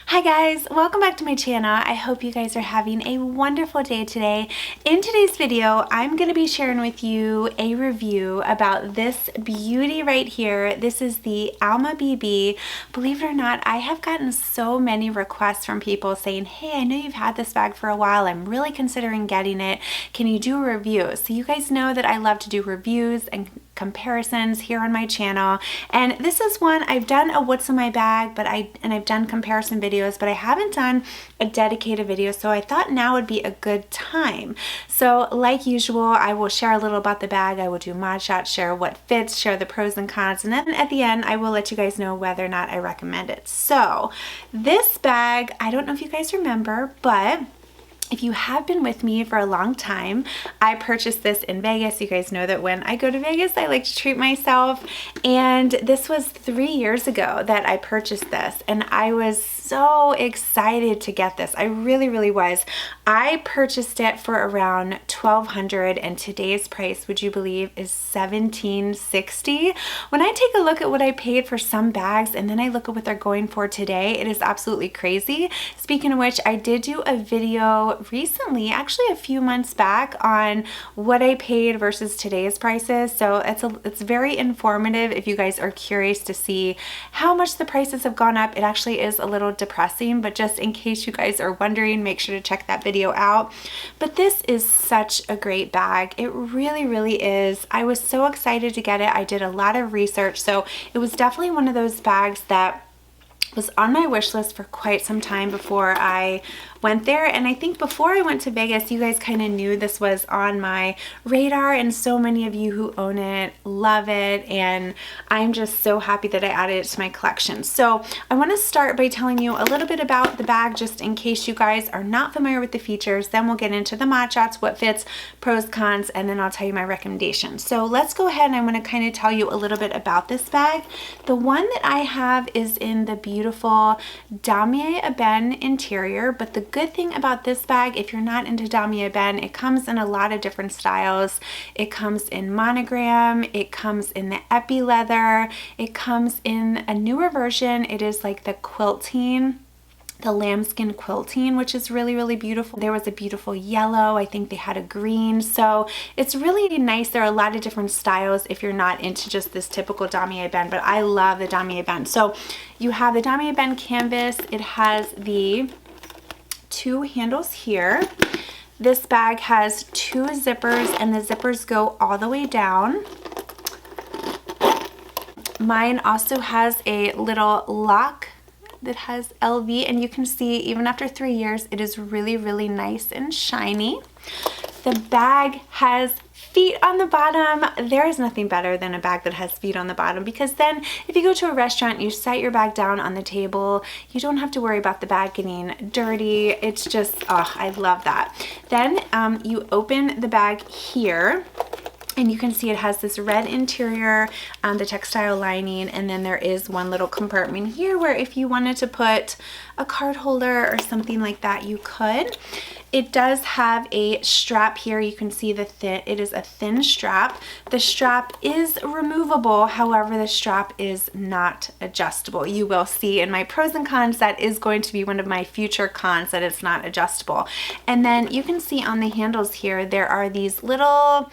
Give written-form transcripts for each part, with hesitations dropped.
Hi guys, welcome back to my channel. I hope you guys are having a wonderful day today. In today's video, I'm going to be sharing with you a review about this beauty right here. This is the Alma BB. Believe it or not, I have gotten so many requests from people saying, hey, I know you've had this bag for a while. I'm really considering getting it. Can you do a review? So you guys know that I love to do reviews and comparisons here on my channel, and this is one I've done a what's in my bag, but I've done comparison videos, but I haven't done a dedicated video, so I thought now would be a good time. So like usual, I will share a little about the bag. I will do mod shots, share what fits, share the pros and cons, and then at the end I will let you guys know whether or not I recommend it. So this bag, I don't know if you guys remember, but if you have been with me for a long time, I purchased this in Vegas. You guys know that when I go to Vegas, I like to treat myself. And this was 3 years ago that I purchased this. And I was so excited to get this. I really was. I purchased it for around $1,200, and today's price, would you believe, is $1,760. When I take a look at what I paid for some bags and then I look at what they're going for today, it is absolutely crazy. Speaking of which, I did do a video recently, actually a few months back, on what I paid versus today's prices. So it's very informative if you guys are curious to see how much the prices have gone up. It actually is a little depressing, but just in case you guys are wondering, make sure to check that video out. But this is such a great bag. It really is. I was so excited to get it. I did a lot of research, so it was definitely one of those bags that was on my wish list for quite some time before I went there. And I think before I went to Vegas, you guys kind of knew this was on my radar, and so many of you who own it love it, and I'm just so happy that I added it to my collection. So I want to start by telling you a little bit about the bag, just in case you guys are not familiar with the features. Then we'll get into the mod shots, what fits, pros, cons, and then I'll tell you my recommendations. So let's go ahead, and I'm going to kind of tell you a little bit about this bag. The one that I have is in the beautiful damier ebene interior, but the good thing about this bag, if you're not into damier ebene, it comes in a lot of different styles. It comes in monogram, it comes in the epi leather, it comes in a newer version. It is like the quilting, the lambskin quilting, which is really beautiful. There was a beautiful yellow. I think they had a green. So it's really nice. There are a lot of different styles if you're not into just this typical damier ebene, but I love the damier ebene. So you have the damier ebene canvas. It has the 2 handles here. This bag has 2 zippers, and the zippers go all the way down. Mine also has a little lock that has LV, and you can see even after 3 years, it is really nice and shiny. The bag has feet on the bottom. There is nothing better than a bag that has feet on the bottom, because then if you go to a restaurant, you set your bag down on the table, you don't have to worry about the bag getting dirty. It's just, oh, I love that. Then you open the bag here, and you can see it has this red interior, the textile lining, and then there is one little compartment here where if you wanted to put a card holder or something like that, you could. It does have a strap here. You can see it is a thin strap. The strap is removable, however, the strap is not adjustable. You will see in my pros and cons that is going to be one of my future cons, that it's not adjustable. And then you can see on the handles here, there are these little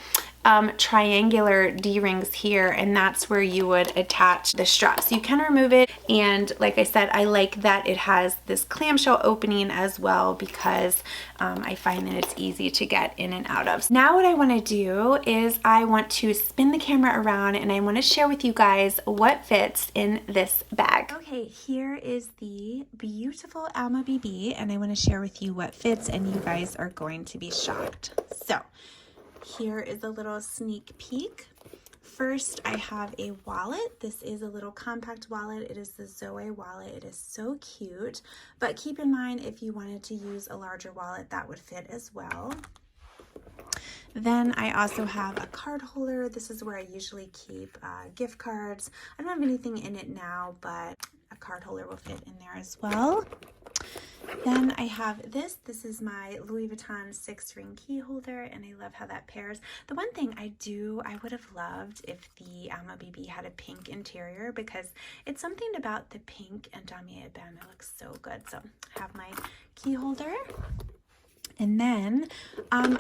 triangular D-rings here, and that's where you would attach the straps. You can remove it, and like I said, I like that it has this clamshell opening as well, because I find that it's easy to get in and out of. Now what I want to do is I want to spin the camera around, and I want to share with you guys what fits in this bag. Okay, here is the beautiful Alma BB, and I want to share with you what fits, and you guys are going to be shocked. So here is a little sneak peek. First, I have a wallet. This is a little compact wallet. It is the Zoe wallet. It is so cute, but keep in mind, if you wanted to use a larger wallet, that would fit as well. Then I also have a card holder. This is where I usually keep gift cards. I don't have anything in it now, but a card holder will fit in there as well. Then I have this. This is my Louis Vuitton 6-ring key holder, and I love how that pairs. The one thing I would have loved if the Alma BB had a pink interior, because it's something about the pink and damier ebene. It looks so good. So I have my key holder. And then I'm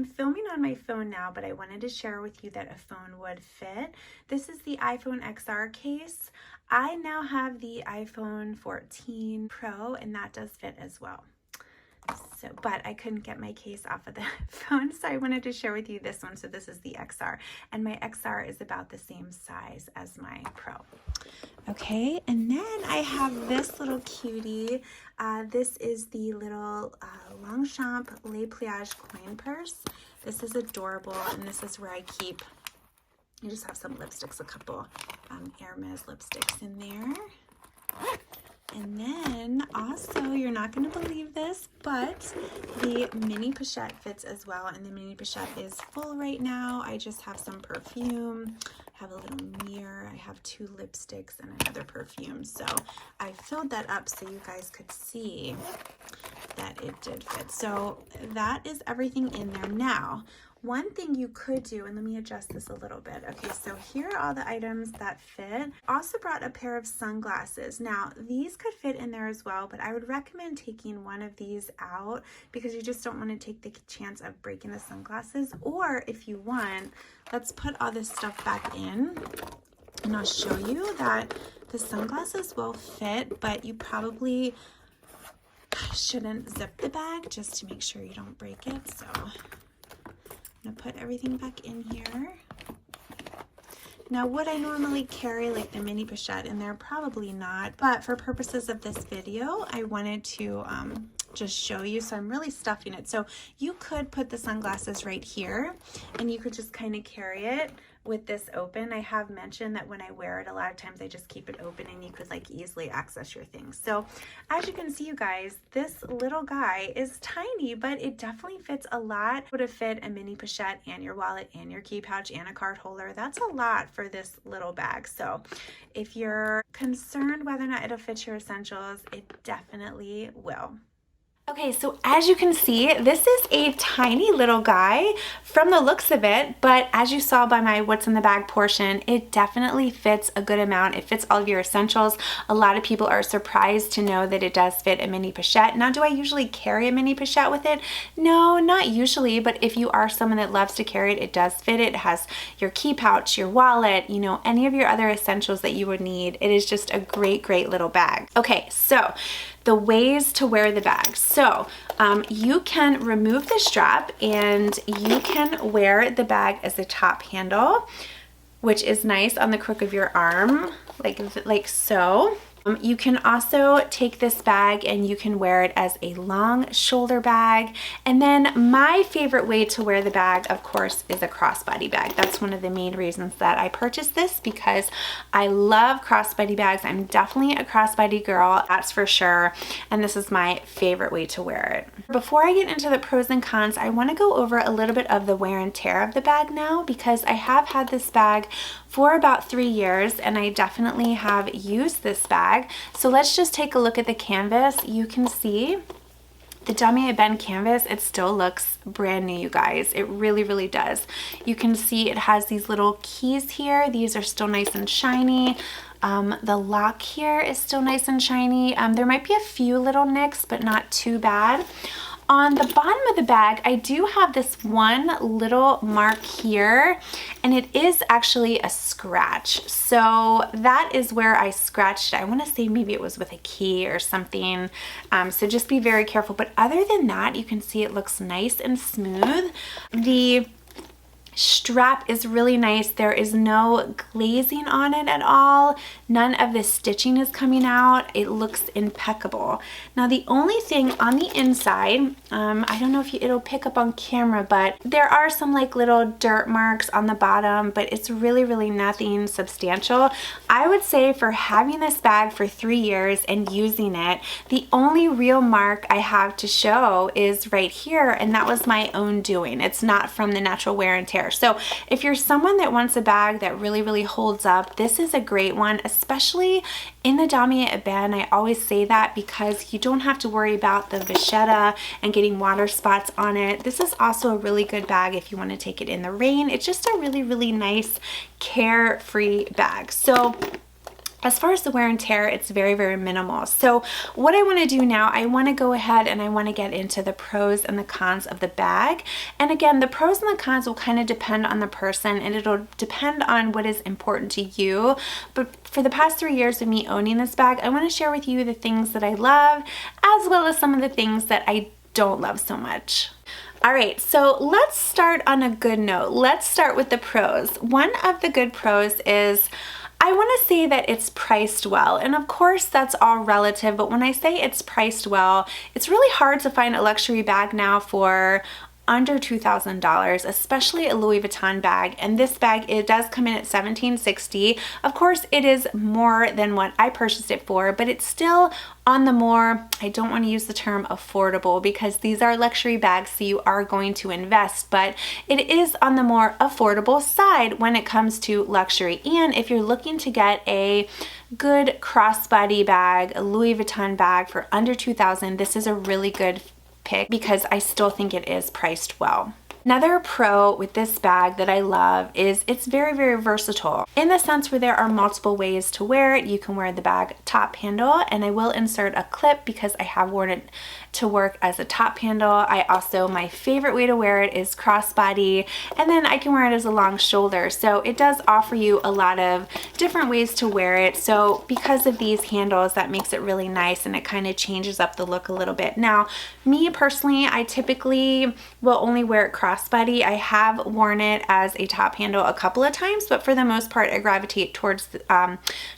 filming on my phone now, but I wanted to share with you that a phone would fit. This is the iPhone XR case. I now have the iPhone 14 Pro, and that does fit as well. So, but I couldn't get my case off of the phone, so I wanted to share with you this one. So this is the XR, and my XR is about the same size as my Pro. Okay, and then I have this little cutie. This is the little Longchamp Les Pliages coin purse. This is adorable, and this is where I keep, I just have some lipsticks, a couple Hermes lipsticks in there. And then also, you're not going to believe this, but the mini pochette fits as well, and the mini pochette is full right now. I just have some perfume, I have a little mirror, I have 2 lipsticks and another perfume. So I filled that up so you guys could see that it did fit. So that is everything in there. Now, one thing you could do, and let me adjust this a little bit. Okay, so here are all the items that fit. Also brought a pair of sunglasses. Now, these could fit in there as well, but I would recommend taking one of these out because you just don't want to take the chance of breaking the sunglasses. Or if you want, let's put all this stuff back in, and I'll show you that the sunglasses will fit, but you probably shouldn't zip the bag just to make sure you don't break it. So I'm gonna put everything back in here. Now, would I normally carry like the mini pochette in there? Probably not, but for purposes of this video, I wanted to just show you. So I'm really stuffing it. So you could put the sunglasses right here, and you could just kind of carry it with this open. I have mentioned that when I wear it, a lot of times I just keep it open and you could like easily access your things. So as you can see, you guys, this little guy is tiny, but it definitely fits a lot. It would have fit a mini pochette and your wallet and your key pouch and a card holder. That's a lot for this little bag. So if you're concerned whether or not it'll fit your essentials, it definitely will. Okay, so as you can see, this is a tiny little guy from the looks of it, but as you saw by my what's in the bag portion, it definitely fits a good amount. It fits all of your essentials. A lot of people are surprised to know that it does fit a mini pochette. Now, do I usually carry a mini pochette with it? No, not usually, but if you are someone that loves to carry it, it does fit it. It has your key pouch, your wallet, you know, any of your other essentials that you would need. It is just a great, great little bag. Okay, so the ways to wear the bag. So you can remove the strap and you can wear the bag as a top handle, which is nice on the crook of your arm, like so. You can also take this bag and you can wear it as a long shoulder bag. And then my favorite way to wear the bag, of course, is a crossbody bag. That's one of the main reasons that I purchased this, because I love crossbody bags. I'm definitely a crossbody girl, that's for sure. And this is my favorite way to wear it. Before I get into the pros and cons, I want to go over a little bit of the wear and tear of the bag now, because I have had this bag for about 3 years and I definitely have used this bag. So let's just take a look at the canvas. You can see the damier ebene canvas, it still looks brand new, you guys. It really, really does. You can see it has these little keys here. These are still nice and shiny. The lock here is still nice and shiny. There might be a few little nicks, but not too bad. On the bottom of the bag, I do have this one little mark here, and it is actually a scratch. So that is where I scratched it. I want to say maybe it was with a key or something. So just be very careful. But other than that, you can see it looks nice and smooth. The strap is really nice. There is no glazing on it at all. None of the stitching is coming out. It looks impeccable. Now, the only thing on the inside, I don't know if it'll pick up on camera, but there are some like little dirt marks on the bottom, but it's really, really nothing substantial. I would say for having this bag for 3 years and using it, the only real mark I have to show is right here, and that was my own doing. It's not from the natural wear and tear. tear. So if you're someone that wants a bag that really holds up, this is a great one, especially in the damier ebene. I always say that because you don't have to worry about the vachetta and getting water spots on it. This is also a really good bag if you want to take it in the rain. It's just a really nice carefree bag. So as far as the wear and tear, it's very minimal. So what I want to do now, I want to go ahead and I want to get into the pros and the cons of the bag. And again, the pros and the cons will kind of depend on the person, and it'll depend on what is important to you. But for the past 3 years of me owning this bag, I want to share with you the things that I love, as well as some of the things that I don't love so much. All right, so let's start on a good note. Let's start with the pros. One of the good pros is I want to say that it's priced well, and of course that's all relative, but when I say it's priced well, it's really hard to find a luxury bag now for under $2,000, especially a Louis Vuitton bag. And this bag, it does come in at $1,760. Of course, it is more than what I purchased it for, but it's still on the more, I don't want to use the term affordable because these are luxury bags, so you are going to invest, but it is on the more affordable side when it comes to luxury. And if you're looking to get a good crossbody bag, a Louis Vuitton bag for under $2,000, this is a really good pick because I still think it is priced well. Another pro with this bag that I love is it's very versatile in the sense where there are multiple ways to wear it. You can wear the bag top handle, and I will insert a clip because I have worn it to work as a top handle. I also, my favorite way to wear it is crossbody, and then I can wear it as a long shoulder. So it does offer you a lot of different ways to wear it. So because of these handles, that makes it really nice, and it kind of changes up the look a little bit. Now, me personally, I typically will only wear it crossbody. I have worn it as a top handle a couple of times, but for the most part, I gravitate towards the,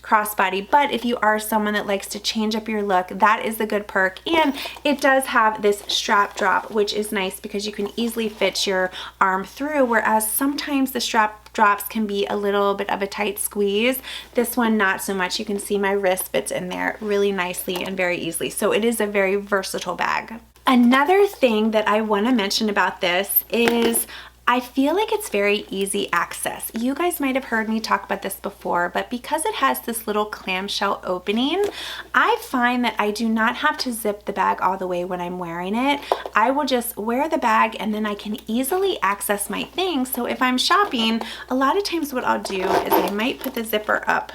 crossbody. But if you are someone that likes to change up your look, that is the good perk. And it does have this strap drop, which is nice because you can easily fit your arm through, whereas sometimes the strap drops can be a little bit of a tight squeeze. This one, not so much. You can see my wrist fits in there really nicely and very easily. So it is a very versatile bag. Another thing that I want to mention about this is I feel like it's very easy access. You guys might have heard me talk about this before, but because it has this little clamshell opening, I find that I do not have to zip the bag all the way when I'm wearing it. I will just wear the bag and then I can easily access my things. So if I'm shopping, a lot of times what I'll do is I might put the zipper up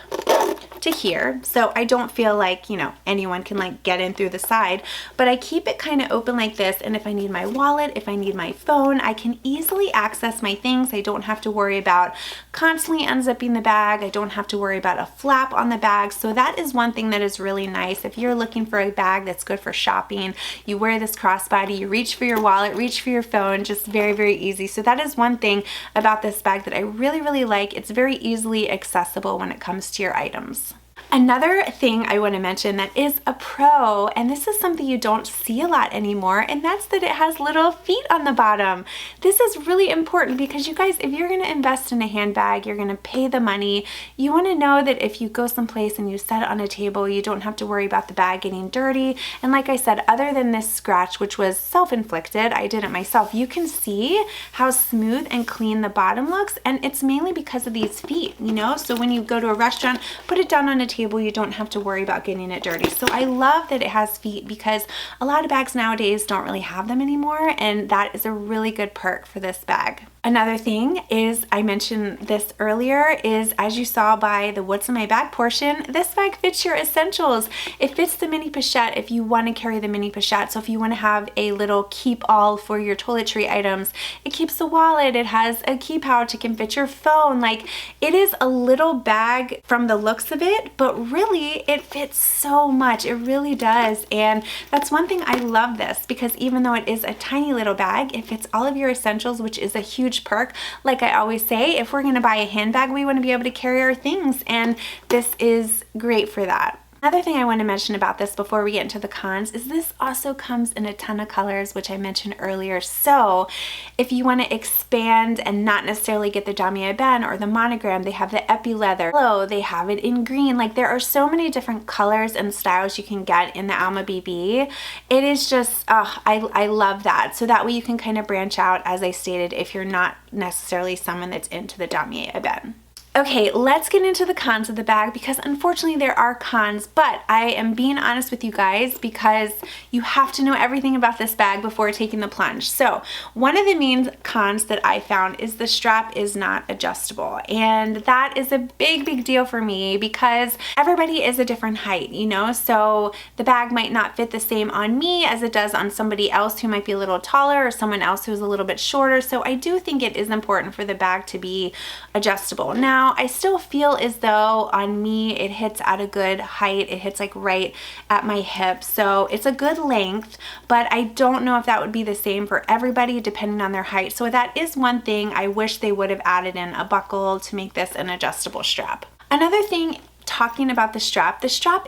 to here, so I don't feel like, you know, anyone can like get in through the side, but I keep it kind of open like this, and if I need my wallet, if I need my phone, I can easily access my things. I don't have to worry about constantly unzipping the bag. I don't have to worry about a flap on the bag. So that is one thing that is really nice. If you're looking for a bag that's good for shopping, you wear this crossbody, you reach for your wallet, reach for your phone, just very easy. So that is one thing about this bag that I really like. It's very easily accessible when it comes to your items. Another thing I want to mention that is a pro, and this is something you don't see a lot anymore, and that's that it has little feet on the bottom. This is really important because you guys, if you're going to invest in a handbag, you're going to pay the money. You want to know that if you go someplace and you set it on a table, you don't have to worry about the bag getting dirty. And like I said, other than this scratch, which was self-inflicted, I did it myself, you can see how smooth and clean the bottom looks, and it's mainly because of these feet, you know? So when you go to a restaurant, put it down on a table, you don't have to worry about getting it dirty. So I love that it has feet because a lot of bags nowadays don't really have them anymore, and that is a really good perk for this bag. Another thing is, I mentioned this earlier, is as you saw by the what's in my bag portion, this bag fits your essentials. It fits the mini pochette if you want to carry the mini pochette. So if you want to have a little keep all for your toiletry items, it keeps the wallet, it has a key pouch, it can fit your phone. Like, it is a little bag from the looks of it, but really it fits so much. It really does. And that's one thing I love this, because even though it is a tiny little bag, it fits all of your essentials, which is a huge perk. Like I always say, if we're going to buy a handbag, we want to be able to carry our things, and this is great for that. Another thing I want to mention about this before we get into the cons is this also comes in a ton of colors, which I mentioned earlier. So if you want to expand and not necessarily get the damier ebene or the monogram, they have the epi leather. They have it in green. Like, there are so many different colors and styles you can get in the Alma BB. It is just, I love that. So that way you can kind of branch out, as I stated, if you're not necessarily someone that's into the damier ebene. Okay, let's get into the cons of the bag, because unfortunately there are cons, but I am being honest with you guys because you have to know everything about this bag before taking the plunge. So one of the main cons that I found is the strap is not adjustable, and that is a big deal for me because everybody is a different height, you know, so the bag might not fit the same on me as it does on somebody else who might be a little taller or someone else who's a little bit shorter. So I do think it is important for the bag to be adjustable. Now, I still feel as though on me it hits at a good height. It hits like right at my hip, so it's a good length, but I don't know if that would be the same for everybody depending on their height. So that is one thing I wish they would have added in a buckle to make this an adjustable strap. Another thing, talking about the strap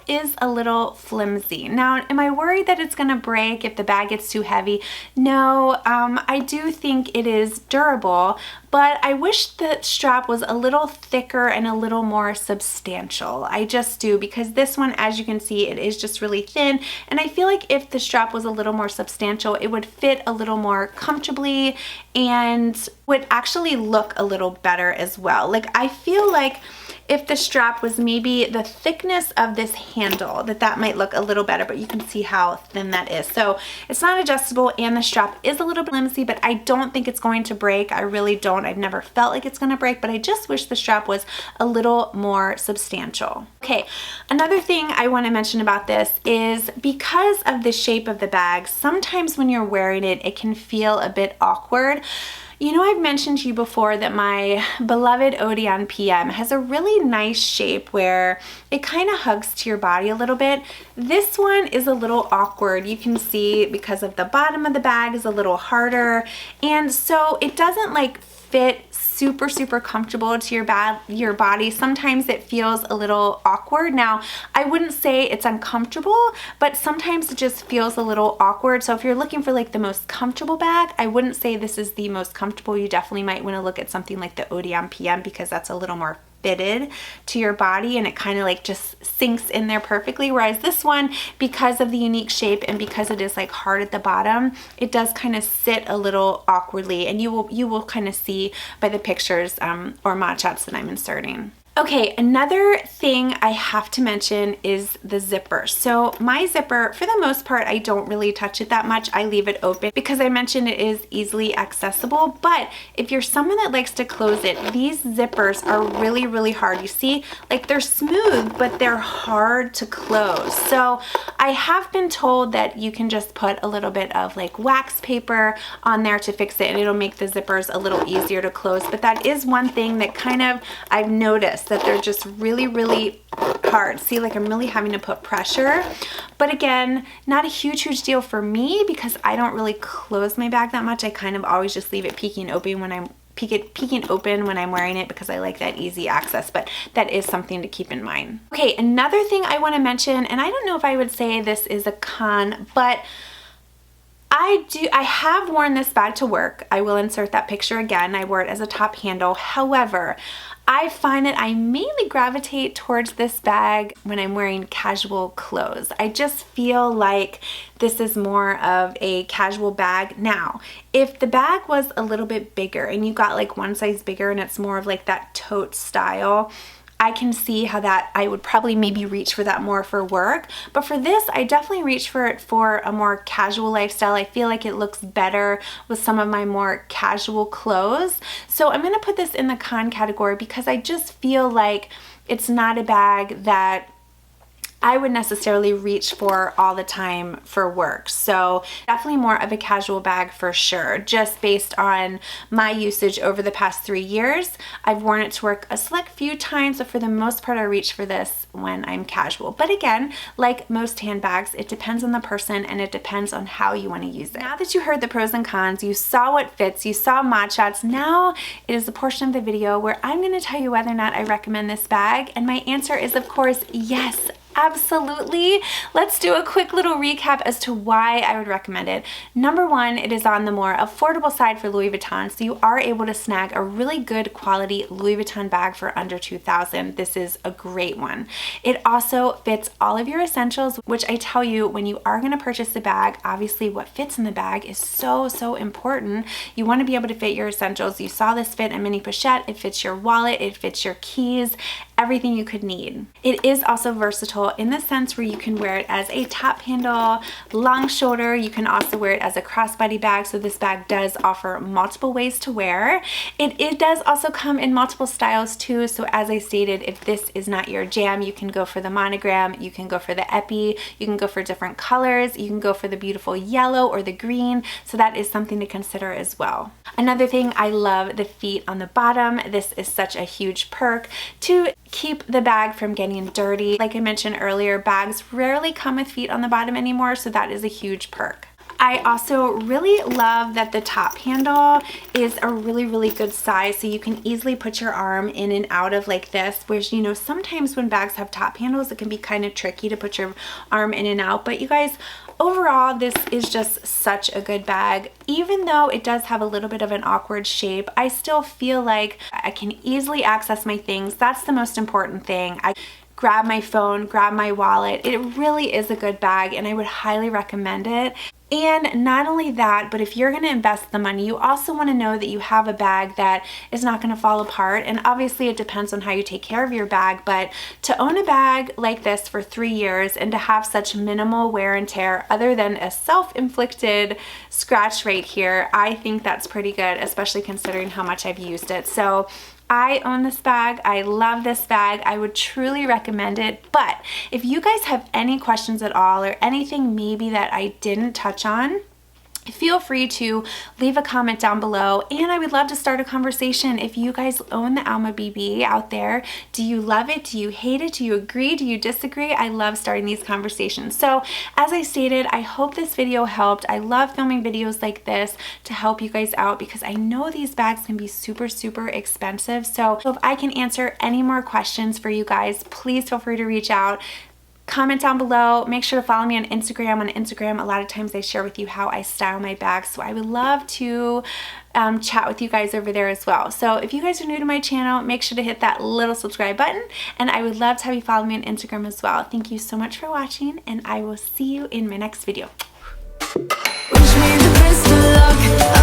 is a little flimsy. Now, am I worried that it's gonna break if the bag gets too heavy? No, I do think it is durable, but I wish the strap was a little thicker and a little more substantial. I just do, because this one, as you can see, it is just really thin, and I feel like if the strap was a little more substantial, it would fit a little more comfortably and would actually look a little better as well. Like, I feel like if the strap was maybe the thickness of this handle, that might look a little better, but you can see how thin that is. So it's not adjustable, and the strap is a little flimsy, but I don't think it's going to break. I really don't. I've never felt like it's going to break, but I just wish the strap was a little more substantial. Okay, another thing I want to mention about this is because of the shape of the bag, sometimes when you're wearing it, it can feel a bit awkward. You know, I've mentioned to you before that my beloved Odeon PM has a really nice shape where it kind of hugs to your body a little bit. This one is a little awkward. You can see because of the bottom of the bag is a little harder, and so it doesn't like fit super comfortable to your body. Sometimes it feels a little awkward. Now, I wouldn't say it's uncomfortable, but sometimes it just feels a little awkward. So if you're looking for like the most comfortable bag, I wouldn't say this is the most comfortable. You definitely might want to look at something like the Odeon PM, because that's a little more fitted to your body and it kind of like just sinks in there perfectly, whereas this one, because of the unique shape and because it is like hard at the bottom, it does kind of sit a little awkwardly, and you will kind of see by the pictures or mod shots that I'm inserting. Okay, another thing I have to mention is the zipper. So my zipper, for the most part, I don't really touch it that much. I leave it open because I mentioned it is easily accessible. But if you're someone that likes to close it, these zippers are really hard. You see, like they're smooth, but they're hard to close. So I have been told that you can just put a little bit of like wax paper on there to fix it, and it'll make the zippers a little easier to close. But that is one thing that kind of I've noticed, that they're just really hard. See, like I'm really having to put pressure. But again, not a huge deal for me because I don't really close my bag that much. I kind of always just leave it peeking open when I'm wearing it because I like that easy access, but that is something to keep in mind. Okay, another thing I want to mention, and I don't know if I would say this is a con, but I have worn this bag to work. I will insert that picture again. I wore it as a top handle. However, I find that I mainly gravitate towards this bag when I'm wearing casual clothes. I just feel like this is more of a casual bag. Now, if the bag was a little bit bigger and you got like one size bigger and it's more of like that tote style, I can see how that I would probably maybe reach for that more for work. But for this, I definitely reach for it for a more casual lifestyle. I feel like it looks better with some of my more casual clothes. So I'm gonna put this in the con category because I just feel like it's not a bag that I would necessarily reach for all the time for work. So definitely more of a casual bag for sure, just based on my usage over the past 3 years. I've worn it to work a select few times, but for the most part I reach for this when I'm casual. But again, like most handbags, it depends on the person and it depends on how you want to use it. Now that you heard the pros and cons, you saw what fits, you saw mod shots, now it is the portion of the video where I'm going to tell you whether or not I recommend this bag. And my answer is, of course, yes. Absolutely. Let's do a quick little recap as to why I would recommend it. Number one, it is on the more affordable side for Louis Vuitton, so you are able to snag a really good quality Louis Vuitton bag for under $2,000. This is a great one. It also fits all of your essentials, which I tell you, when you are going to purchase the bag, obviously what fits in the bag is so important. You want to be able to fit your essentials. You saw this fit a mini pochette. It fits your wallet, it fits your keys, everything you could need. It is also versatile in the sense where you can wear it as a top handle, long shoulder. You can also wear it as a crossbody bag, so this bag does offer multiple ways to wear. It does also come in multiple styles too, so as I stated, if this is not your jam, you can go for the monogram, you can go for the epi, you can go for different colors, you can go for the beautiful yellow or the green, so that is something to consider as well. Another thing, I love the feet on the bottom. This is such a huge perk to keep the bag from getting dirty. Like I mentioned earlier, bags rarely come with feet on the bottom anymore, so that is a huge perk. I also really love that the top handle is a really good size, so you can easily put your arm in and out of like this, whereas, you know, sometimes when bags have top handles, it can be kind of tricky to put your arm in and out. But you guys, overall, this is just such a good bag. Even though it does have a little bit of an awkward shape, I still feel like I can easily access my things. That's the most important thing. I grab my phone, grab my wallet. It really is a good bag, and I would highly recommend it. And not only that, but if you're going to invest the money, you also want to know that you have a bag that is not going to fall apart. And obviously it depends on how you take care of your bag, but to own a bag like this for 3 years and to have such minimal wear and tear other than a self-inflicted scratch right here, I think that's pretty good, especially considering how much I've used it. So I own this bag. I love this bag. I would truly recommend it. But if you guys have any questions at all or anything maybe that I didn't touch on, feel free to leave a comment down below, and I would love to start a conversation. If you guys own the Alma BB out there, do you love it? Do you hate it? Do you agree? Do you disagree? I love starting these conversations. So as I stated, I hope this video helped. I love filming videos like this to help you guys out because I know these bags can be super expensive. So if I can answer any more questions for you guys, please feel free to reach out. Comment down below. Make sure to follow me on Instagram. On Instagram, a lot of times I share with you how I style my bags, so I would love to chat with you guys over there as well. So if you guys are new to my channel, make sure to hit that little subscribe button, and I would love to have you follow me on Instagram as well. Thank you so much for watching, and I will see you in my next video. Wish me the best of luck.